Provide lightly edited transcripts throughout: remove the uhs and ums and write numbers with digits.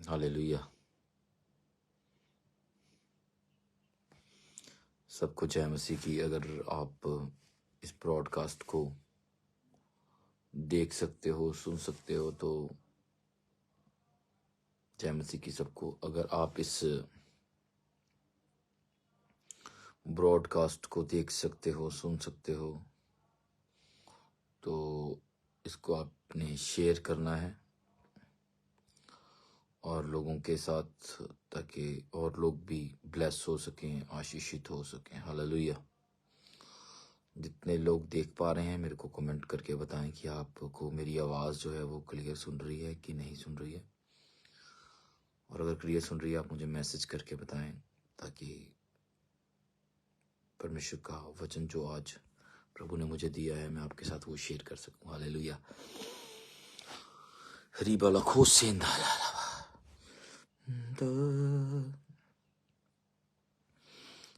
Hallelujah. सबको जय मसीह की। अगर आप इस ब्रॉडकास्ट को देख सकते हो, सुन सकते हो तो जय मसीह की सबको। अगर आप इस ब्रॉडकास्ट को देख सकते हो, सुन सकते हो तो इसको आपने शेयर करना है और लोगों के साथ, ताकि और लोग भी ब्लेस हो सकें, आशीषित हो सकें। हालेलुया। जितने लोग देख पा रहे हैं मेरे को कमेंट करके बताएं कि आपको मेरी आवाज़ जो है वो क्लियर सुन रही है कि नहीं सुन रही है। और अगर क्लियर सुन रही है आप मुझे मैसेज करके बताएं, ताकि परमेश्वर का वचन जो आज प्रभु ने मुझे दिया है मैं आपके साथ वो शेयर कर सकूं। हालेलुया। रिबाला खोसेंदा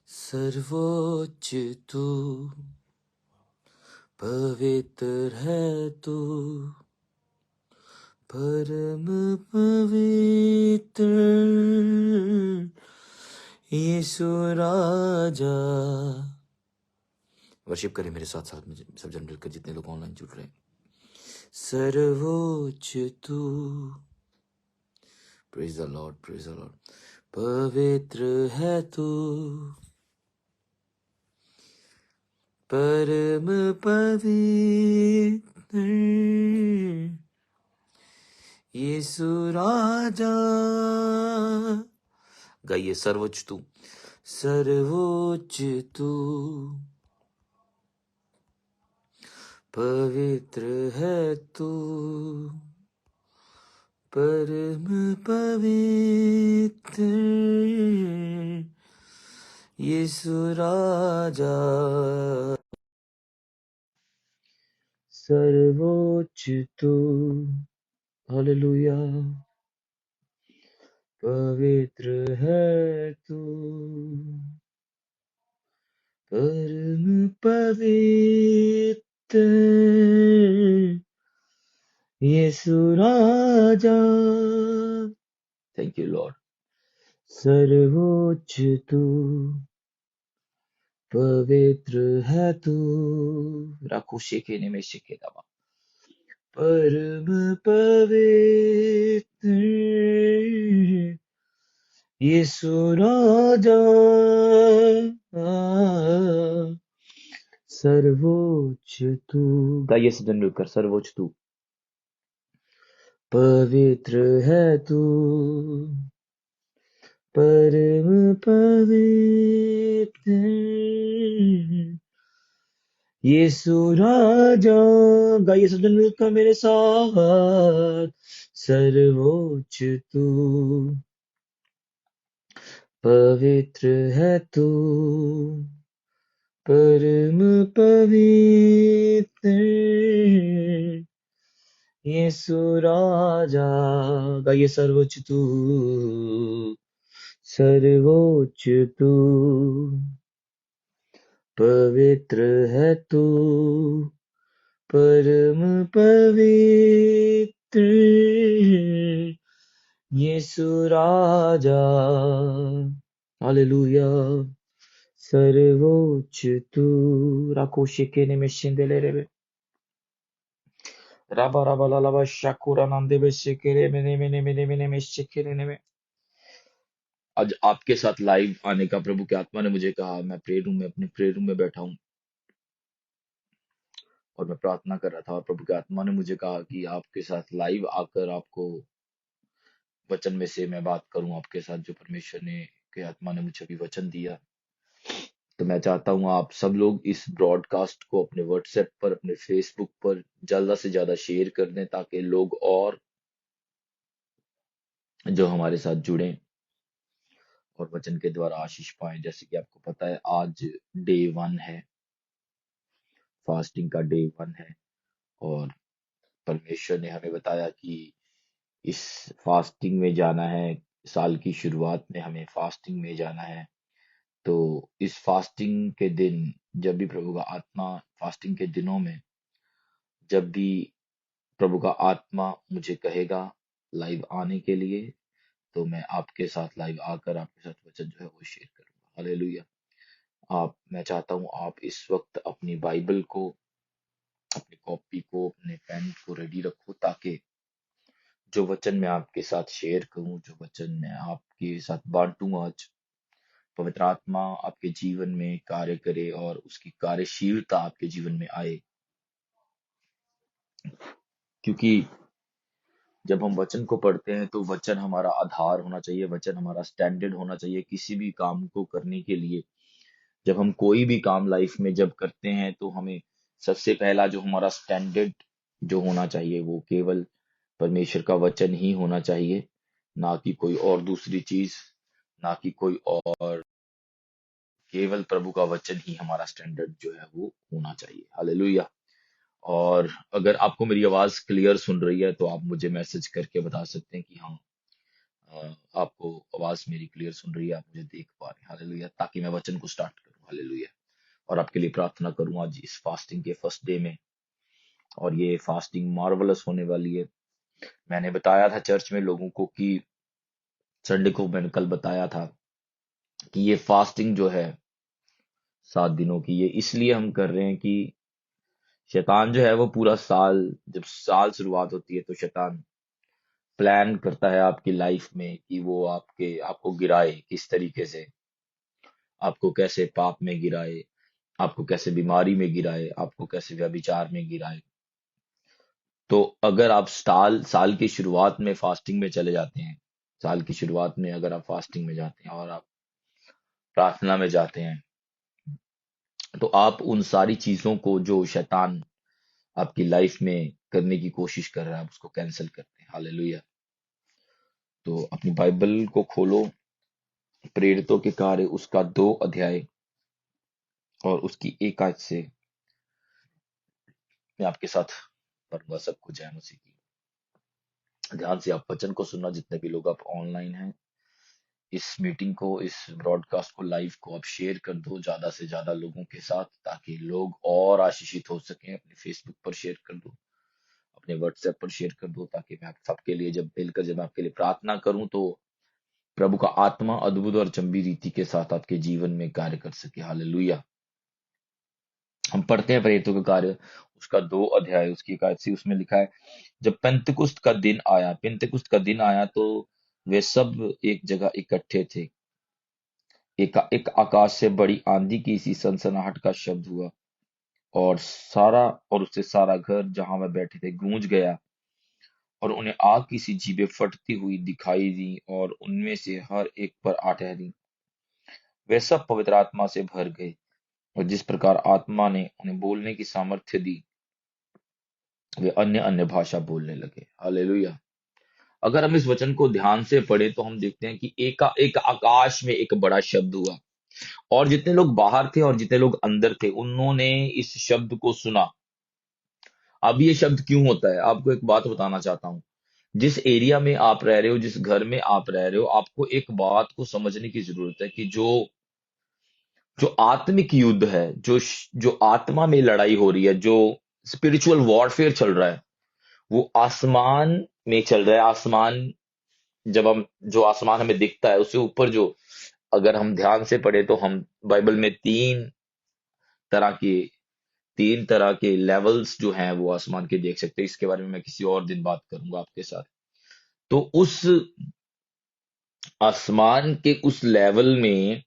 सर्वोच्च तू, पवित्र है तू, परम पवित्र यीशु राजा। वर्शिप करें मेरे साथ साथ में सब जन मिलकर, जितने लोग ऑनलाइन जुड़ रहे हैं। सर्वोच्च तू, praise the Lord, praise the Lord. पवित्र है तू, परम पवित्र यीशु राजा। गाइए सर्वोच्च तू, सर्वोच्च तू, पवित्र है तू, परम पवित्र यीशु राजा। सर्वोच्च तू, हालेलुया, पवित्र है तू, परम पवित्र यीशु राजा। Thank you Lord. सर्वोच्च तू, पवित्र है तू, राखो शेके ने में शेके दबा, परम पवित्र यीशु राजा। सर्वोच्च तू, गाइए सदन मिलकर, सर्वोच्च तू, पवित्र है तू, परम पवित्र यीशु राजा। गाइए सदन मिलकर मेरे साथ। सर्वोच्च तू, पवित्र है तू, परम पवित्र यीशु राजा। गाइए सर्वोच्च तू, सर्वोच्च तू, पवित्र है तू, परम पवित्र यीशु राजा। हालेलुया। सर्वोच्च तू, राको शिकेने में शिंदेले रे राबा राबा लालाबा शाकुरा नंदे बे शिकेरे में शिकेरे में। आज आपके साथ लाइव आने का प्रभु की आत्मा ने मुझे कहा। मैं प्रेयर रूम में, अपने प्रेयर रूम में बैठा हूँ और मैं प्रार्थना कर रहा था और प्रभु की आत्मा ने मुझे कहा कि आपके साथ लाइव आकर आपको वचन में से मैं बात करूं आपके साथ, जो परमेश्वर ने के आत्मा ने मुझे अभी वचन दिया। तो मैं चाहता हूं आप सब लोग इस ब्रॉडकास्ट को अपने व्हाट्सएप पर, अपने फेसबुक पर ज्यादा से ज्यादा शेयर कर दें, ताकि लोग और जो हमारे साथ जुड़ें और वचन के द्वारा आशीष पाएं। जैसे कि आपको पता है आज डे 1 है, फास्टिंग का डे 1 है और परमेश्वर ने हमें बताया कि इस फास्टिंग में जाना है। साल की शुरुआत में हमें फास्टिंग में जाना है। तो इस फास्टिंग के दिन, जब भी प्रभु का आत्मा, फास्टिंग के दिनों में जब भी प्रभु का आत्मा मुझे कहेगा लाइव आने के लिए, तो मैं आपके साथ लाइव आकर आपके साथ वचन जो है वो शेयर करूंगा। हालेलुया। मैं चाहता हूँ आप इस वक्त अपनी बाइबल को, अपनी कॉपी को, अपने पेन को रेडी रखो, ताकि जो वचन मैं आपके साथ शेयर करूं, जो वचन मैं आपके साथ बांटूं आज, पवित्र आत्मा आपके जीवन में कार्य करे और उसकी कार्यशीलता आपके जीवन में आए। क्योंकि जब हम वचन को पढ़ते हैं तो वचन हमारा आधार होना चाहिए, वचन हमारा स्टैंडर्ड होना चाहिए किसी भी काम को करने के लिए। जब हम कोई भी काम लाइफ में जब करते हैं तो हमें सबसे पहला जो हमारा स्टैंडर्ड जो होना चाहिए वो केवल परमेश्वर का वचन ही होना चाहिए, ना कि कोई और दूसरी चीज, ना कि कोई और, केवल प्रभु का वचन ही हमारा स्टैंडर्ड जो है वो होना चाहिए। हालेलुया। और अगर आपको मेरी आवाज क्लियर सुन रही है तो आप मुझे मैसेज करके बता सकते हैं कि हाँ, आपको आवाज मेरी क्लियर सुन रही है, आप मुझे देख पा रहे हैं। हालेलुया। ताकि मैं वचन को स्टार्ट करूं। हालेलुया। और आपके लिए प्रार्थना करूं आज इस फास्टिंग के फर्स्ट डे में। और ये फास्टिंग मार्वलस होने वाली है। मैंने बताया था चर्च में लोगों को कि संडे को मैंने कल बताया था कि ये फास्टिंग जो है 7 दिनों की, ये इसलिए हम कर रहे हैं कि शैतान जो है वो पूरा साल, जब साल शुरुआत होती है तो शैतान प्लान करता है आपकी लाइफ में कि वो आपको गिराए किस तरीके से, आपको कैसे पाप में गिराए, आपको कैसे बीमारी में गिराए, आपको कैसे व्यभिचार में गिराए। तो अगर आप साल साल की शुरुआत में फास्टिंग में चले जाते हैं, साल की शुरुआत में अगर आप फास्टिंग में जाते हैं और आप प्रार्थना में जाते हैं, तो आप उन सारी चीजों को जो शैतान आपकी लाइफ में करने की कोशिश कर रहा है, आप उसको कैंसिल करते हैं। हालेलुया। तो अपनी बाइबल को खोलो, प्रेरितों के कार्य उसका 2 अध्याय और उसकी 1 आयत से मैं आपके साथ पढ़ूंगा। सबको जय मसीह की। ध्यान से आप वचन को सुनना, जितने भी लोग आप ऑनलाइन हैं। इस मीटिंग को, इस ब्रॉडकास्ट को, लाइव को आप शेयर कर दो ज्यादा से ज्यादा लोगों के साथ, ताकि लोग और आशीषित हो सकें। अपने फेसबुक पर शेयर कर दो, अपने व्हाट्सएप पर शेयर कर दो, ताकि मैं आप सबके लिए जब आपके लिए प्रार्थना करूं तो प्रभु का आत्मा अद्भुत और चंबी रीति के साथ आपके जीवन में कार्य कर सके। हालेलुया। हम पढ़ते हैं प्रेरितों के कार्य उसका 2 अध्याय उसकी 1 आयत से। उसमें लिखा है, जब पेंतकुस्त का दिन आया तो वे सब एक जगह इकट्ठे थे। एक आकाश से बड़ी आंधी की सी सनसनाहट का शब्द हुआ और उससे सारा घर जहां वह बैठे थे गूंज गया, और उन्हें आग की सी जीभें फटती हुई दिखाई दी और उनमें से हर एक पर आ ठहरी। वे सब पवित्र आत्मा से भर गए और जिस प्रकार आत्मा ने उन्हें बोलने की सामर्थ्य दी, वे अन्य अन्य भाषा बोलने लगे। हालेलुया। अगर हम इस वचन को ध्यान से पढ़े तो हम देखते हैं कि एक आकाश में एक बड़ा शब्द हुआ, और जितने लोग बाहर थे और जितने लोग अंदर थे उन्होंने इस शब्द को सुना। अब ये शब्द क्यों होता है, आपको एक बात बताना चाहता हूं। जिस एरिया में आप रह रहे हो, जिस घर में आप रह रहे हो, आपको एक बात को समझने की जरूरत है कि जो जो आत्मिक युद्ध है, जो आत्मा में लड़ाई हो रही है, जो स्पिरिचुअल वॉरफेयर चल रहा है, वो आसमान में चल रहा है। जब हम जो आसमान हमें दिखता है उससे ऊपर जो, अगर हम ध्यान से पढ़े तो हम बाइबल में तरह के तीन तरह के लेवल्स जो हैं वो आसमान के देख सकते हैं। इसके बारे में मैं किसी और दिन बात करूंगा आपके साथ। तो उस आसमान के उस लेवल में,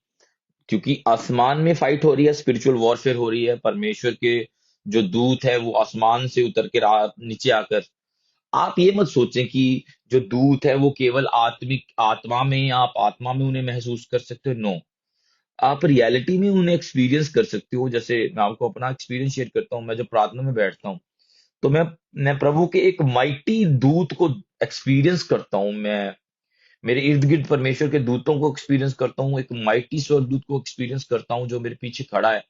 क्योंकि आसमान में फाइट हो रही है, स्पिरिचुअल वॉरफेयर हो रही है, परमेश्वर के जो दूत है वो आसमान से उतर के नीचे आकर, आप ये मत सोचें कि जो दूत है वो केवल आत्मा में, आप आत्मा में उन्हें महसूस कर सकते हो। नो, आप रियलिटी में उन्हें एक्सपीरियंस कर सकते हो। जैसे मैं आपको अपना एक्सपीरियंस शेयर करता हूँ। मैं जब प्रार्थना में बैठता हूँ तो मैं प्रभु के एक माइटी दूत को एक्सपीरियंस करता हूँ। मैं मेरे इर्द गिर्द परमेश्वर के दूतों को एक्सपीरियंस करता हूँ, एक माइटी स्वर्गदूत को एक्सपीरियंस करता हूँ जो मेरे पीछे खड़ा है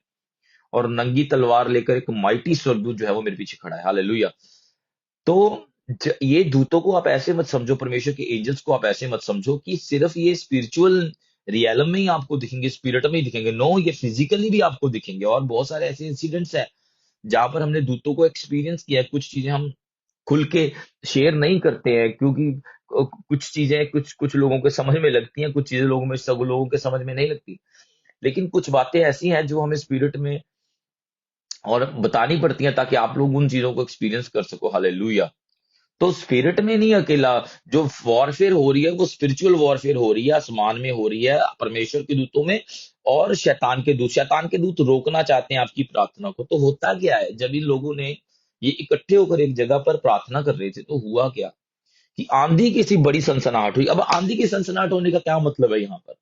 और नंगी तलवार लेकर एक माइटी स्वर्गदूत जो है वो मेरे पीछे खड़ा है। हालेलुया। तो ये दूतों को आप ऐसे मत समझो, परमेश्वर के एंजल्स को आप ऐसे मत समझो कि सिर्फ ये स्पिरिचुअल रियलम में ही आपको दिखेंगे, स्पिरिट में ही दिखेंगे। नो, ये फिजिकली भी आपको दिखेंगे। और बहुत सारे ऐसे इंसिडेंट्स है जहां पर हमने दूतों को एक्सपीरियंस किया है। कुछ चीजें हम खुल के शेयर नहीं करते हैं, क्योंकि कुछ चीजें कुछ कुछ लोगों के समझ में लगती हैं, कुछ चीजें सब लोगों के समझ में नहीं लगती। लेकिन कुछ बातें ऐसी हैं जो हमें स्पिरिट में और बतानी पड़ती हैं, ताकि आप लोग उन चीजों को एक्सपीरियंस कर सको। हालेलुया। तो स्पिरिट में नहीं अकेला, जो वॉरफेयर हो रही है वो स्पिरिचुअल वॉरफेयर हो रही है, आसमान में हो रही है, परमेश्वर के दूतों में और शैतान के दूत रोकना चाहते हैं आपकी प्रार्थना को। तो होता क्या है, जब इन लोगों ने ये इकट्ठे होकर एक जगह पर प्रार्थना कर रहे थे, तो हुआ क्या कि आंधी की सी बड़ी सनसनाहट हुई। अब आंधी की सनसनाहट होने का क्या मतलब है यहाँ पर?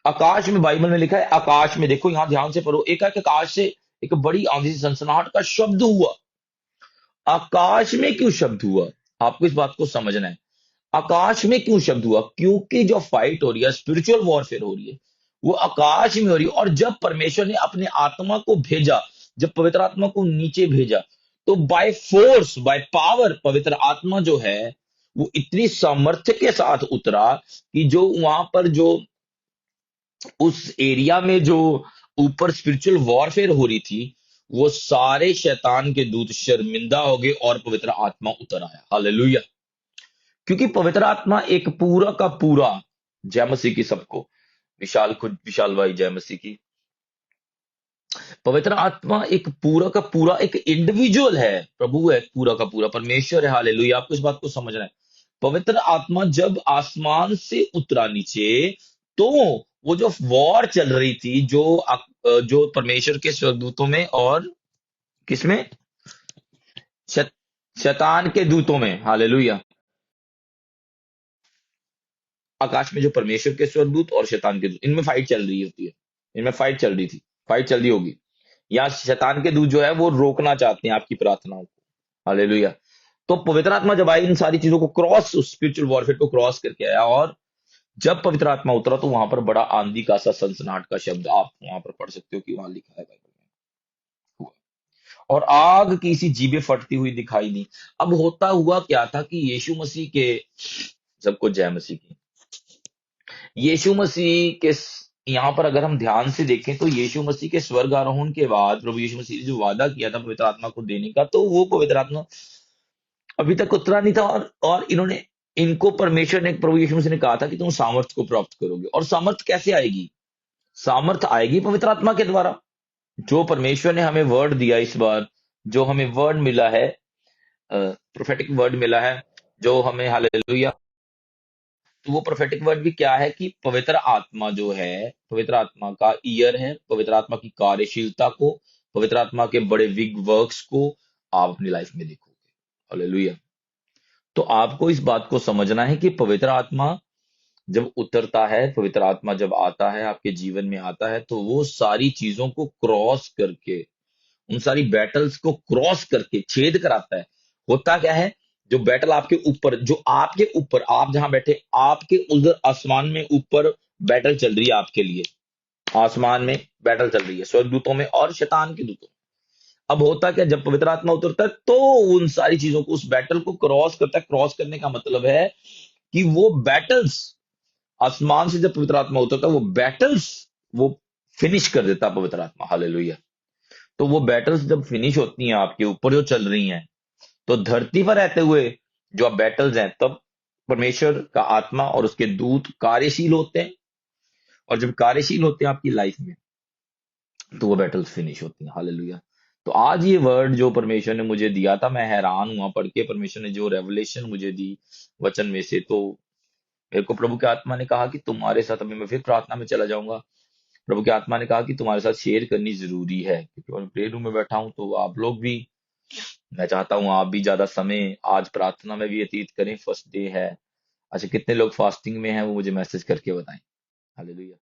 आकाश में, बाइबल में लिखा है, आकाश में देखो, यहां ध्यान से पढ़ो, एक है कि आकाश से एक बड़ी आंधी से सनसनाहट का शब्द हुआ। आकाश में क्यों शब्द हुआ? आपको इस बात को समझना है। आकाश में क्यों शब्द हुआ? क्योंकि जो फाइट हो रही है, स्पिरिचुअल वॉरफेयर हो रही है, वो आकाश में हो रही है। और जब परमेश्वर ने अपने आत्मा को भेजा, जब पवित्र आत्मा को नीचे भेजा, तो बाय फोर्स, बाय पावर, पवित्र आत्मा जो है वो इतनी सामर्थ्य के साथ उतरा कि जो वहां पर जो उस एरिया में जो ऊपर स्पिरिचुअल वॉरफेयर हो रही थी, वो सारे शैतान के दूत शर्मिंदा हो गए और पवित्र आत्मा उतर आया। हालेलुया। क्योंकि पवित्र आत्मा एक पूरा का पूरा, जय मसीह की सबको, विशाल, खुद विशाल भाई, जय मसीह की। पवित्र आत्मा एक पूरा का पूरा एक इंडिविजुअल है, प्रभु है, पूरा का पूरा परमेश्वर है। हालेलुया। आपको इस बात को समझना है। पवित्र आत्मा जब आसमान से उतरा नीचे, तो वो जो वॉर चल रही थी, जो परमेश्वर के स्वर्गदूतों में और किसमें, शत, शैतान के दूतों में, हालेलुया, आकाश में जो परमेश्वर के स्वर्गदूत और शैतान के दूत, इनमें फाइट चल रही होती है, इनमें फाइट चल रही थी, फाइट चल रही होगी। या शैतान के दूत जो है वो रोकना चाहते हैं आपकी प्रार्थनाओं को। हालेलुया। तो पवित्र आत्मा जब आई, इन सारी चीजों को क्रॉस, उस स्पिरिचुअल वॉरफेयर को क्रॉस करके आया, और जब पवित्र आत्मा उतरा, तो वहां पर बड़ा आंधी का सा सनसनाहट का शब्द आप वहां पर पढ़ सकते हो कि वहां लिखा है बाइबल में, हुआ। और आग की सी जीभें फटती हुई दिखाई दी। अब होता हुआ क्या था कि यीशु मसीह के, सबको जय मसीह की, यीशु मसीह के यहाँ पर अगर हम ध्यान से देखें, तो यीशु मसीह के स्वर्ग आरोहण के बाद प्रभु यीशु मसीह ने जो वादा किया था पवित्र आत्मा को देने का, तो वो पवित्र आत्मा अभी तक उतरा नहीं था। और इन्होंने, इनको परमेश्वर ने, प्रभु यीशु मसीह ने कहा था कि तुम सामर्थ को प्राप्त करोगे। और सामर्थ कैसे आएगी? सामर्थ आएगी पवित्र आत्मा के द्वारा। जो परमेश्वर ने हमें वर्ड दिया इस बार, जो हमें वर्ड मिला है, प्रोफेटिक वर्ड मिला है जो हमें, हालेलुया। तो वो प्रोफेटिक वर्ड भी क्या है कि पवित्र आत्मा जो है, पवित्र आत्मा का ईयर है, पवित्र आत्मा की कार्यशीलता को, पवित्र आत्मा के बड़े बिग वर्क्स को आप अपनी लाइफ में देखोगे। हालेलुया। तो आपको इस बात को समझना है कि पवित्र आत्मा जब उतरता है, पवित्र आत्मा जब आता है, आपके जीवन में आता है, तो वो सारी चीजों को क्रॉस करके, उन सारी बैटल्स को क्रॉस करके छेद कराता है। होता क्या है, जो बैटल आपके ऊपर, जो आपके ऊपर, आप जहां बैठे, आपके उधर आसमान में ऊपर बैटल चल रही है आपके लिए, आसमान में बैटल चल रही है स्वर्गदूतों में और शैतान के दूतों में। अब होता क्या, जब पवित्र आत्मा उतरता है, तो उन सारी चीजों को, उस बैटल को क्रॉस करता है। क्रॉस करने का मतलब है कि वो बैटल्स, आसमान से जब पवित्र आत्मा उतरता है, वो बैटल्स वो फिनिश कर देता है पवित्र आत्मा। हालेलुया। तो वो बैटल्स जब फिनिश होती हैं आपके ऊपर जो चल रही हैं, तो धरती पर रहते हुए जो आप बैटल्स हैं, तब परमेश्वर का आत्मा और उसके दूत कार्यशील होते हैं। और जब कार्यशील होते हैं आपकी लाइफ में, तो वो बैटल्स फिनिश होती हैं। हालेलुया। तो आज ये वर्ड जो परमेश्वर ने मुझे दिया था, मैं हैरान हुआ पढ़ के। परमेश्वर ने जो रेवलेशन मुझे दी वचन में से, तो मेरे को प्रभु के आत्मा ने कहा कि तुम्हारे साथ, अभी मैं फिर प्रार्थना में चला जाऊंगा, प्रभु के आत्मा ने कहा कि तुम्हारे साथ शेयर करनी जरूरी है, क्योंकि मैं प्रेयर रूम में बैठा हूं, तो आप लोग भी, मैं चाहता हूं आप भी ज्यादा समय आज प्रार्थना में भी व्यतीत करें। फर्स्ट डे है। अच्छा, कितने लोग फास्टिंग में हैं वो मुझे मैसेज करके बताएं। हालेलुया।